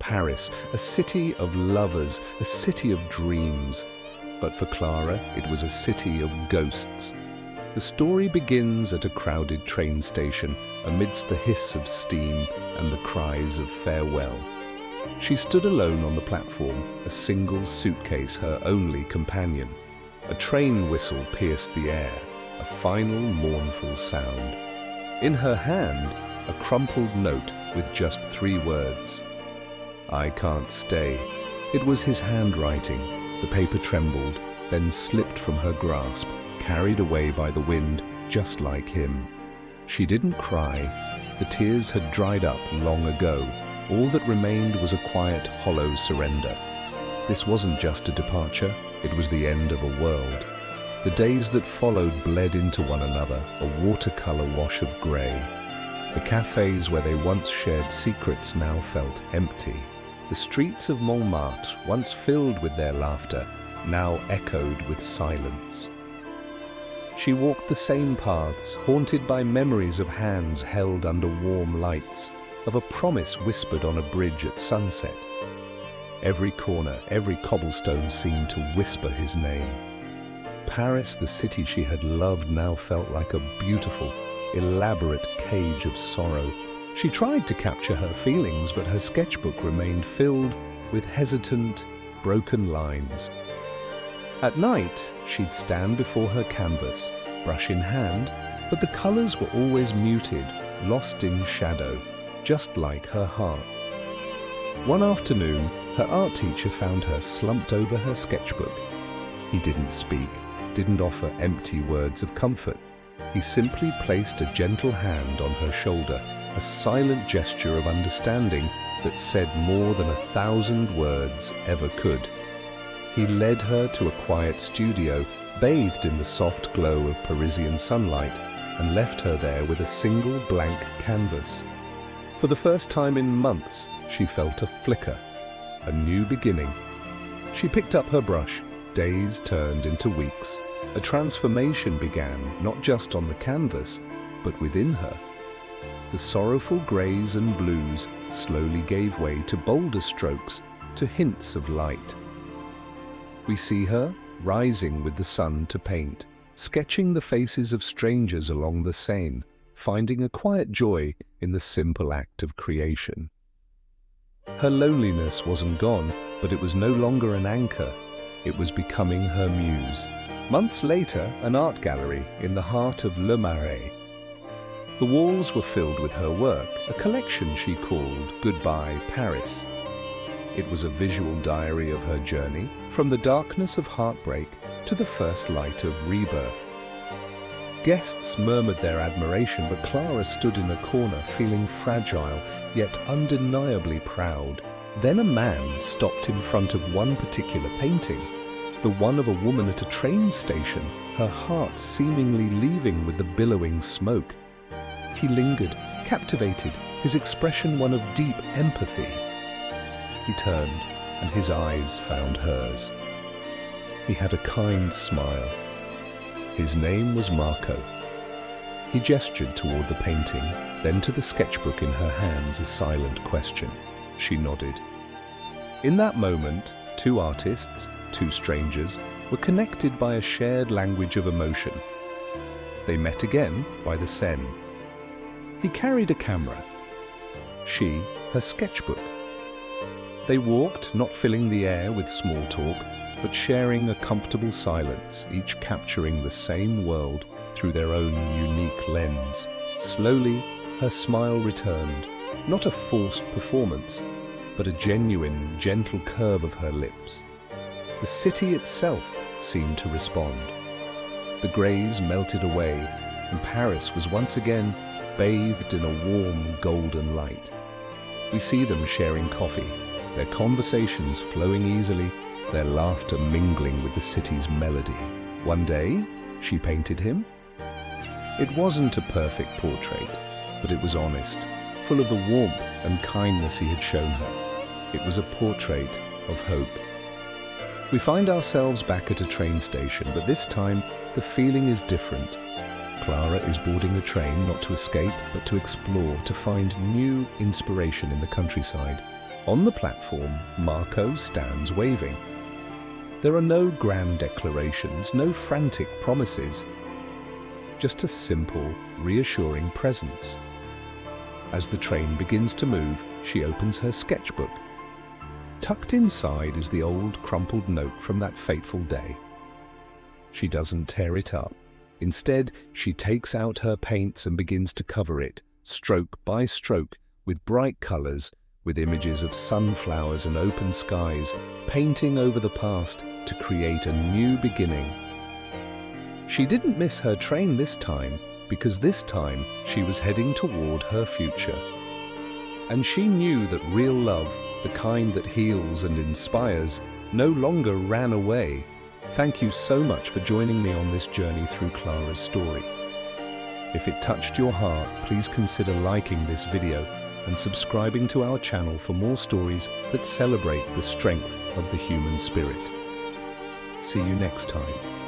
Paris, a city of lovers, a city of dreams. But for Clara, it was a city of ghosts. The story begins at a crowded train station, amidst the hiss of steam and the cries of farewell. She stood alone on the platform, a single suitcase her only companion. A train whistle pierced the air, a final mournful sound. In her hand, a crumpled note with just 3 words. "I can't stay." It was his handwriting. The paper trembled, then slipped from her grasp, carried away by the wind, just like him. She didn't cry. The tears had dried up long ago. All that remained was a quiet, hollow surrender. This wasn't just a departure, it was the end of a world. The days that followed bled into one another, a watercolor wash of grey. The cafés where they once shared secrets now felt empty. The streets of Montmartre, once filled with their laughter, now echoed with silence. She walked the same paths, haunted by memories of hands held under warm lights, of a promise whispered on a bridge at sunset. Every corner, every cobblestone seemed to whisper his name. Paris, the city she had loved, now felt like a beautiful, elaborate cage of sorrow. She tried to capture her feelings, but her sketchbook remained filled with hesitant, broken lines. At night, she'd stand before her canvas, brush in hand, but the colors were always muted, lost in shadow, just like her heart. One afternoon, her art teacher found her slumped over her sketchbook. He didn't speak, didn't offer empty words of comfort. He simply placed a gentle hand on her shoulder, a silent gesture of understanding that said more than 1,000 words ever could. He led her to a quiet studio, bathed in the soft glow of Parisian sunlight, and left her there with a single blank canvas. For the first time in months, she felt a flicker, a new beginning. She picked up her brush. Days turned into weeks. A transformation began, not just on the canvas, but within her. The sorrowful greys and blues slowly gave way to bolder strokes, to hints of light. We see her rising with the sun to paint, sketching the faces of strangers along the Seine, finding a quiet joy in the simple act of creation. Her loneliness wasn't gone, but it was no longer an anchor. It was becoming her muse. Months later, an art gallery in the heart of Le Marais. The walls were filled with her work, a collection she called Goodbye Paris. It was a visual diary of her journey, from the darkness of heartbreak to the first light of rebirth. Guests murmured their admiration, but Clara stood in a corner feeling fragile, yet undeniably proud. Then a man stopped in front of one particular painting, the one of a woman at a train station, her heart seemingly leaving with the billowing smoke. He lingered, captivated, his expression one of deep empathy. He turned, and his eyes found hers. He had a kind smile. His name was Marco. He gestured toward the painting, then to the sketchbook in her hands, a silent question. She nodded. In that moment, 2 artists, 2 strangers, were connected by a shared language of emotion. They met again by the Seine. He carried a camera. She, her sketchbook. They walked, not filling the air with small talk, but sharing a comfortable silence, each capturing the same world through their own unique lens. Slowly, her smile returned, not a forced performance, but a genuine, gentle curve of her lips. The city itself seemed to respond. The greys melted away, and Paris was once again bathed in a warm, golden light. We see them sharing coffee, their conversations flowing easily, their laughter mingling with the city's melody. One day, she painted him. It wasn't a perfect portrait, but it was honest, full of the warmth and kindness he had shown her. It was a portrait of hope. We find ourselves back at a train station, but this time the feeling is different. Clara is boarding a train not to escape, but to explore, to find new inspiration in the countryside. On the platform, Marco stands waving. There are no grand declarations, no frantic promises, just a simple, reassuring presence. As the train begins to move, she opens her sketchbook. Tucked inside is the old, crumpled note from that fateful day. She doesn't tear it up. Instead, she takes out her paints and begins to cover it, stroke by stroke, with bright colors, with images of sunflowers and open skies, painting over the past to create a new beginning. She didn't miss her train this time, because this time she was heading toward her future. And she knew that real love, the kind that heals and inspires, no longer ran away. Thank you so much for joining me on this journey through Clara's story. If it touched your heart, please consider liking this video and subscribing to our channel for more stories that celebrate the strength of the human spirit. See you next time.